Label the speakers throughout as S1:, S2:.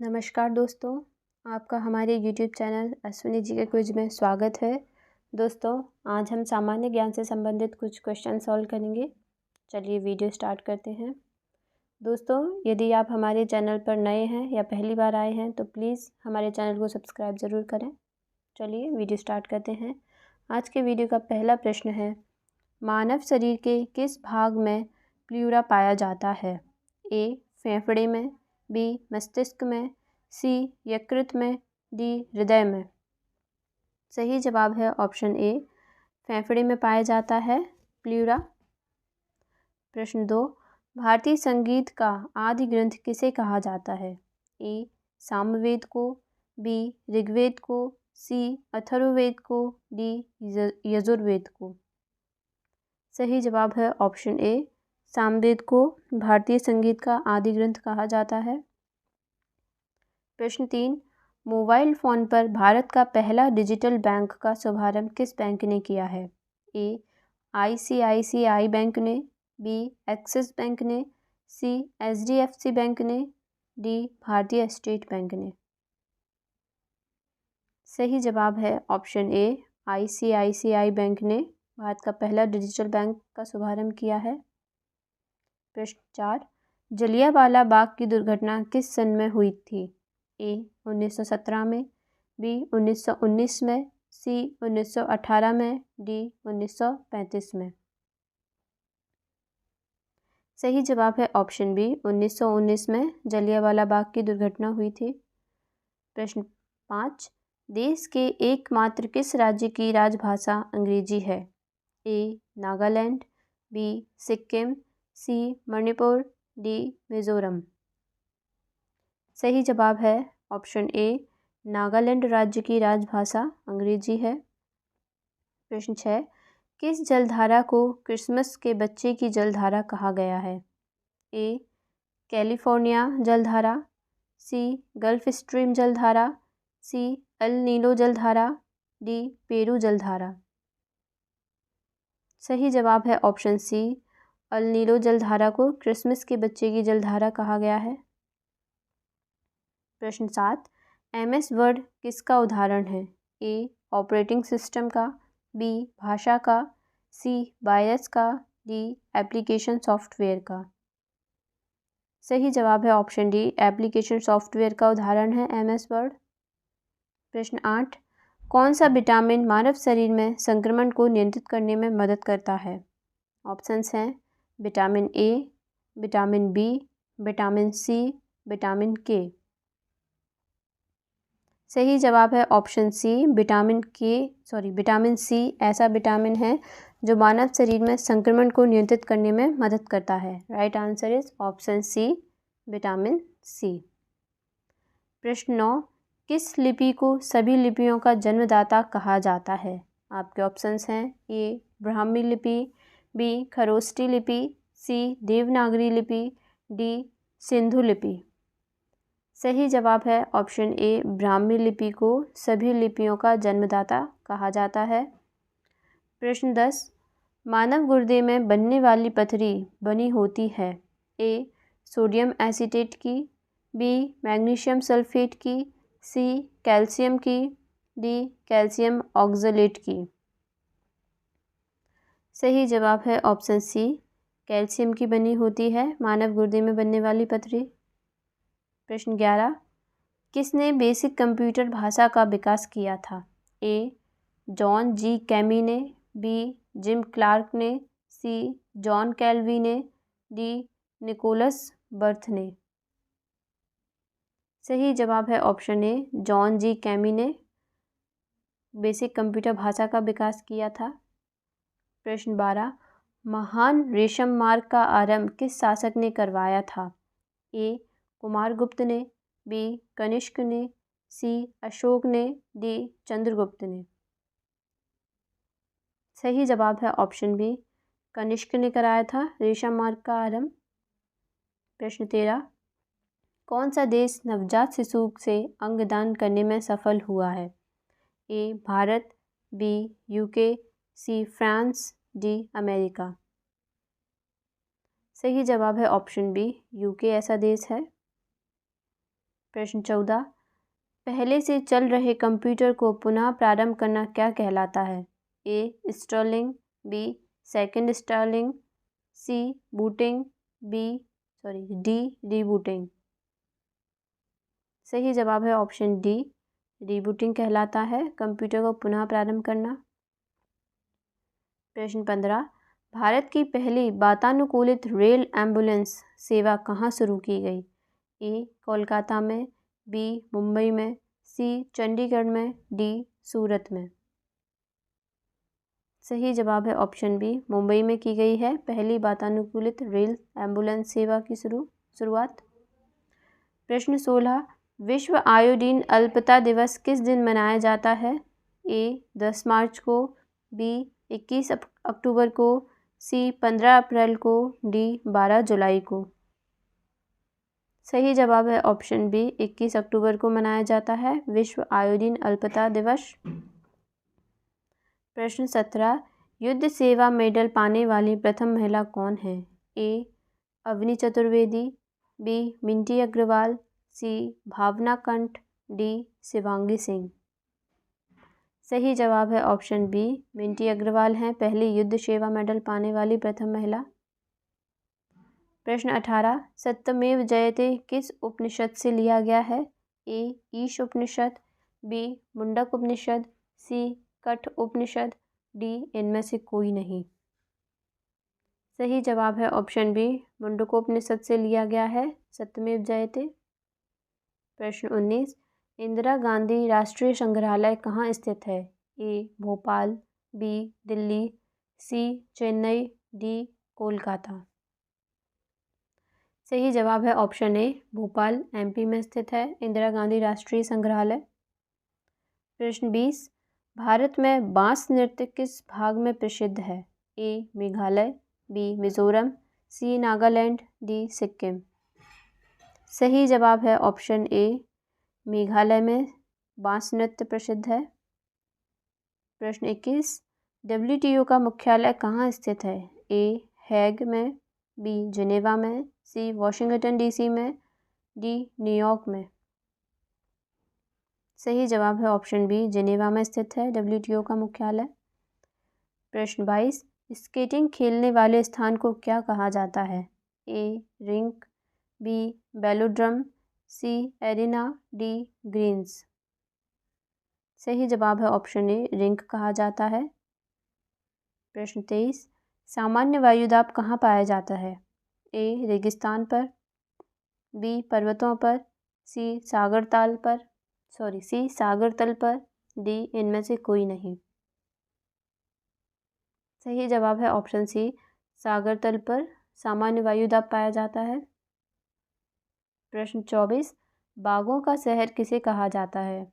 S1: नमस्कार दोस्तों, आपका हमारे YouTube चैनल अश्विनी जी के क्विज में स्वागत है। दोस्तों, आज हम सामान्य ज्ञान से संबंधित कुछ क्वेश्चन सॉल्व करेंगे। चलिए वीडियो स्टार्ट करते हैं। दोस्तों, यदि आप हमारे चैनल पर नए हैं या पहली बार आए हैं तो प्लीज़ हमारे चैनल को सब्सक्राइब ज़रूर करें। चलिए वीडियो स्टार्ट करते हैं। आज के वीडियो का पहला प्रश्न है, मानव शरीर के किस भाग में प्लूरा पाया जाता है? ए. फेफड़े में, बी. मस्तिष्क में, सी. यकृत में, डी. हृदय में। सही जवाब है ऑप्शन ए, फेफड़े में पाया जाता है प्लूरा। प्रश्न 2, भारतीय संगीत का आदि ग्रंथ किसे कहा जाता है? ए. सामवेद को, बी. ऋग्वेद को, सी. अथर्ववेद को, डी. यजुर्वेद को। सही जवाब है ऑप्शन ए, सामवेद को भारतीय संगीत का आदि ग्रंथ कहा जाता है। प्रश्न 3, मोबाइल फ़ोन पर भारत का पहला डिजिटल बैंक का शुभारंभ किस बैंक ने किया है? ए. ICICI बैंक ने, बी. एक्सिस बैंक ने, सी. HDFC बैंक ने, डी. भारतीय स्टेट बैंक ने। सही जवाब है ऑप्शन ए, ICICI बैंक ने भारत का पहला डिजिटल बैंक का शुभारंभ किया है। प्रश्न 4, जलियांवाला बाग की दुर्घटना किस सन में हुई थी? ए. 1917 में, बी. 1919 में, सी. 1918 में, डी. 1935 में। सही जवाब है ऑप्शन बी, 1919 में जलियांवाला बाग की दुर्घटना हुई थी। प्रश्न 5, देश के एकमात्र किस राज्य की राजभाषा अंग्रेजी है? ए. नागालैंड, बी. सिक्किम, सी. मणिपुर, डी. मिजोरम। सही जवाब है ऑप्शन ए, नागालैंड राज्य की राजभाषा अंग्रेजी है। प्रश्न 6, किस जलधारा को क्रिसमस के बच्चे की जलधारा कहा गया है? ए. कैलिफोर्निया जलधारा, सी. गल्फ स्ट्रीम जलधारा, सी. एल नीलो जलधारा, डी. पेरू जलधारा। सही जवाब है ऑप्शन सी, एल नीलो जलधारा को क्रिसमस के बच्चे की जलधारा कहा गया है। प्रश्न 7, MS वर्ड किसका उदाहरण है? ए. ऑपरेटिंग सिस्टम का, बी. भाषा का, सी. वायरस का, डी. एप्लीकेशन सॉफ्टवेयर का। सही जवाब है ऑप्शन डी, एप्लीकेशन सॉफ्टवेयर का उदाहरण है MS वर्ड। प्रश्न 8, कौन सा विटामिन मानव शरीर में संक्रमण को नियंत्रित करने में मदद करता है? ऑप्शंस हैं vitamin A, vitamin B, vitamin C, vitamin K. सही जवाब है ऑप्शन सी, विटामिन सी ऐसा विटामिन है जो मानव शरीर में संक्रमण को नियंत्रित करने में मदद करता है। Right answer is option C, vitamin C. प्रश्न 9, किस लिपि को सभी लिपियों का जन्मदाता कहा जाता है? आपके ऑप्शंस हैं ए. ब्राह्मी लिपि, बी. खरोष्ठी लिपि, सी. देवनागरी लिपि, डी. सिंधु लिपि। सही जवाब है ऑप्शन ए, ब्राह्मी लिपि को सभी लिपियों का जन्मदाता कहा जाता है। प्रश्न 10, मानव गुर्दे में बनने वाली पथरी बनी होती है? ए. सोडियम एसीटेट की, बी. मैग्नीशियम सल्फेट की, सी. कैल्शियम की, डी. कैल्शियम ऑक्सलेट की। सही जवाब है ऑप्शन सी, कैल्शियम की बनी होती है मानव गुर्दे में बनने वाली पथरी। प्रश्न 11, किसने बेसिक कंप्यूटर भाषा का विकास किया था? ए. जॉन जी कैमी ने, बी. जिम क्लार्क ने, सी. जॉन कैल्वी ने, डी. निकोलस बर्थ ने। सही जवाब है option A, John G Kemeny ने बेसिक कंप्यूटर भाषा का विकास किया था। प्रश्न 12, महान रेशम मार्ग का आरंभ किस शासक ने करवाया था? ए. कुमारगुप्त ने, बी. कनिष्क ने, सी. अशोक ने, डी. चंद्रगुप्त ने। सही जवाब है ऑप्शन बी, कनिष्क ने कराया था रेशम मार्ग का आरंभ। प्रश्न 13, कौन सा देश नवजात शिशु से अंगदान करने में सफल हुआ है? A. Bharat, B. UK, C. France, D. America. सही जवाब है ऑप्शन बी, UK ऐसा देश है। प्रश्न 14, पहले से चल रहे कंप्यूटर को पुनः प्रारंभ करना क्या कहलाता है? ए इंस्टॉलिंग, बी सेकंड इंस्टॉलिंग, सी बूटिंग, डी रीबूटिंग। सही जवाब है ऑप्शन डी, रीबूटिंग कहलाता है कंप्यूटर को पुनः प्रारंभ करना। प्रश्न 15, भारत की पहली वातानुकूलित रेल एम्बुलेंस सेवा कहाँ शुरू की गई? ए कोलकाता में, बी मुंबई में, सी चंडीगढ़ में, डी सूरत में। सही जवाब है ऑप्शन बी, मुंबई में की गई है पहली वातानुकूलित रेल एम्बुलेंस सेवा की शुरुआत। प्रश्न 16, विश्व आयोडीन अल्पता दिवस किस दिन मनाया जाता है? ए 10 मार्च को, बी 21 अक्टूबर को, सी 15 अप्रैल को, डी 12 जुलाई को। सही जवाब है ऑप्शन बी, 21 अक्टूबर को मनाया जाता है विश्व आयोडीन अल्पता दिवस। प्रश्न 17, युद्ध सेवा मेडल पाने वाली प्रथम महिला कौन है? ए अवनी चतुर्वेदी, बी मिंटी अग्रवाल, सी भावना कंठ, डी शिवांगी सिंह। सही जवाब है ऑप्शन बी, मिंटी अग्रवाल हैं पहली युद्ध सेवा मेडल पाने वाली प्रथम महिला। प्रश्न 18, सत्यमेव जयते किस उपनिषद से लिया गया है? ए ईश उपनिषद, बी मुंडक उपनिषद, सी कठ उपनिषद, डी इनमें से कोई नहीं। सही जवाब है ऑप्शन बी, मुंडकोपनिषद से लिया गया है सत्यमेव जयते। प्रश्न 19, इंदिरा गांधी राष्ट्रीय संग्रहालय कहाँ स्थित है? ए भोपाल, बी दिल्ली, सी चेन्नई, डी कोलकाता। सही जवाब है ऑप्शन ए, भोपाल एमपी में स्थित है इंदिरा गांधी राष्ट्रीय संग्रहालय। प्रश्न 20, भारत में बांस नृत्य किस भाग में प्रसिद्ध है? ए मेघालय, बी मिजोरम, सी नागालैंड, डी सिक्किम। सही जवाब है ऑप्शन ए, मेघालय में बांस नृत्य प्रसिद्ध है। प्रश्न 21, WTO का मुख्यालय कहाँ स्थित है? ए हैग में, बी जिनेवा में, सी वॉशिंगटन DC में, डी न्यूयॉर्क में। सही जवाब है ऑप्शन बी, जिनेवा में स्थित है WTO का मुख्यालय। प्रश्न 22, स्केटिंग खेलने वाले स्थान को क्या कहा जाता है? ए रिंक, बी वेलोड्रम, सी एरिना, डी ग्रीन्स। सही जवाब है ऑप्शन ए, रिंक कहा जाता है। प्रश्न 23, सामान्य वायुदाब कहाँ पाया जाता है? ए रेगिस्तान पर, बी पर्वतों पर, सी सागर तल पर, डी इनमें से कोई नहीं। सही जवाब है ऑप्शन सी, सागर तल पर सामान्य वायुदाब पाया जाता है। प्रश्न 24, बागों का शहर किसे कहा जाता है?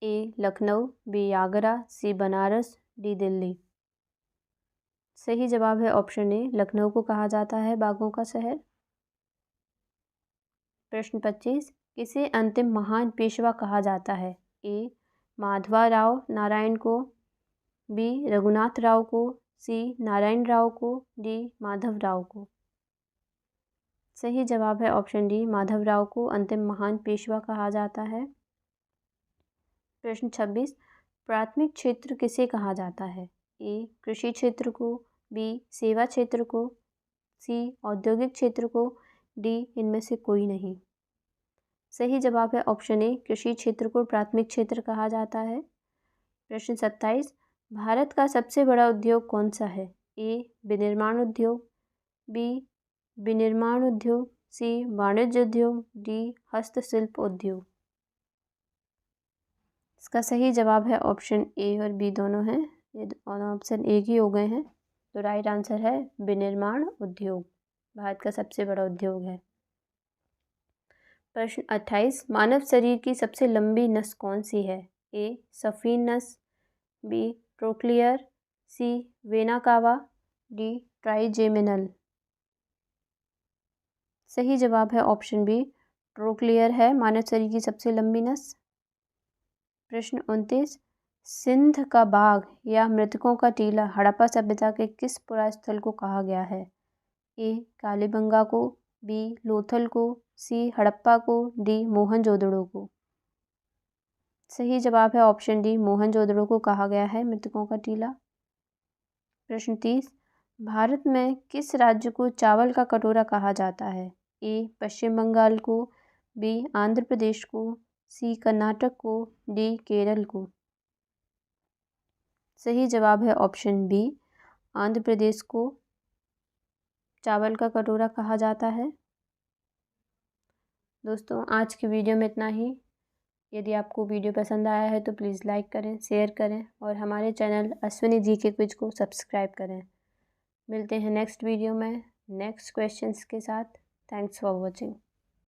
S1: ए लखनऊ, बी आगरा, सी बनारस, डी दिल्ली। सही जवाब है ऑप्शन ए, लखनऊ को कहा जाता है बागों का शहर। प्रश्न 25, किसे अंतिम महान पेशवा कहा जाता है? ए माधवराव नारायण को, बी रघुनाथ राव को, सी नारायण राव को, डी माधव राव को। सही जवाब है ऑप्शन डी, माधव राव को अंतिम महान पेशवा कहा जाता है। प्रश्न 26, प्राथमिक क्षेत्र किसे कहा जाता है? ए कृषि क्षेत्र को, बी सेवा क्षेत्र को, सी औद्योगिक क्षेत्र को, डी इनमें से कोई नहीं। सही जवाब है ऑप्शन ए, कृषि क्षेत्र को प्राथमिक क्षेत्र कहा जाता है। प्रश्न 27, भारत का सबसे बड़ा उद्योग कौन सा है? ए विनिर्माण उद्योग, बी विनिर्माण उद्योग, सी वाणिज्य उद्योग, डी हस्तशिल्प उद्योग। इसका सही जवाब है ऑप्शन ए और बी दोनों हैं, ये दोनों ऑप्शन एक ही हो गए हैं, तो राइट आंसर है विनिर्माण उद्योग भारत का सबसे बड़ा उद्योग है। प्रश्न 28, मानव शरीर की सबसे लंबी नस कौन सी है? ए सफीन नस, बी ट्रोक्लियर, सी वेना कावा, डी ट्राइजेमिनल। सही जवाब है ऑप्शन बी, ट्रोक्लियर है मानव शरीर की सबसे लंबी नस। प्रश्न 29, सिंध का बाघ या मृतकों का टीला हड़प्पा सभ्यता के किस पुरास्थल को कहा गया है? ए कालीबंगा को, बी लोथल को, सी हड़प्पा को, डी मोहनजोदड़ो को। सही जवाब है ऑप्शन डी, मोहनजोदड़ो को कहा गया है मृतकों का टीला। प्रश्न 30, भारत में किस राज्य को चावल का कटोरा कहा जाता है? ए पश्चिम बंगाल को, बी आंध्र प्रदेश को, सी कर्नाटक को, डी केरल को। सही जवाब है ऑप्शन बी, आंध्र प्रदेश को चावल का कटोरा कहा जाता है। दोस्तों आज की वीडियो में इतना ही। यदि आपको वीडियो पसंद आया है तो प्लीज़ लाइक करें, शेयर करें और हमारे चैनल अश्विनी जी के क्विज को सब्सक्राइब करें। मिलते हैं नेक्स्ट वीडियो में नेक्स्ट क्वेश्चंस के साथ। Thanks for watching.